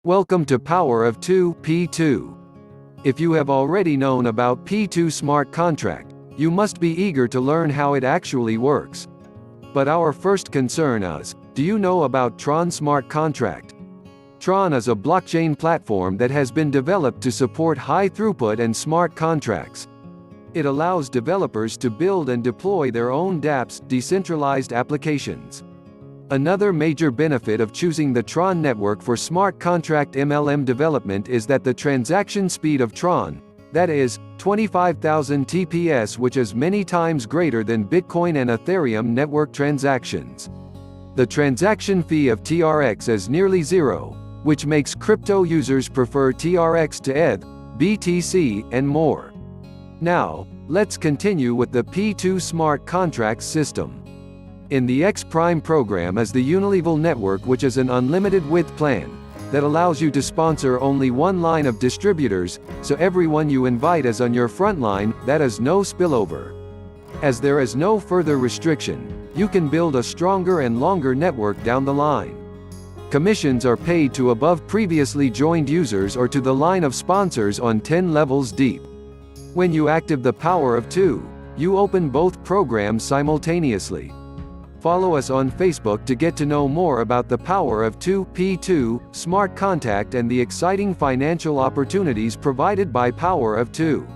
Welcome to Power of 2 P2. If you have already known about P2 Smart Contract, you must be eager to learn how it actually works. But our first concern is, do you know about Tron Smart Contract? Tron is a blockchain platform that has been developed to support high throughput and smart contracts. It allows developers to build and deploy their own daps, decentralized applications. Another major benefit of choosing the Tron network for smart contract MLM development is that the transaction speed of Tron, that is, 25,000 TPS, which is many times greater than Bitcoin and Ethereum network transactions. The transaction fee of TRX is nearly zero, which makes crypto users prefer TRX to ETH, BTC, and more. Now, let's continue with the P2 Smart Contracts system. In the X Prime program is the Unilevel network, which is an unlimited width plan that allows you to sponsor only one line of distributors, so everyone you invite is on your front line, that is no spillover. As there is no further restriction, you can build a stronger and longer network down the line. Commissions are paid to above previously joined users or to the line of sponsors on 10 levels deep. When you active the Power of 2, you open both programs simultaneously. Follow us on Facebook to get to know more about the Power of 2 P2 Smart Contract and the exciting financial opportunities provided by Power of 2.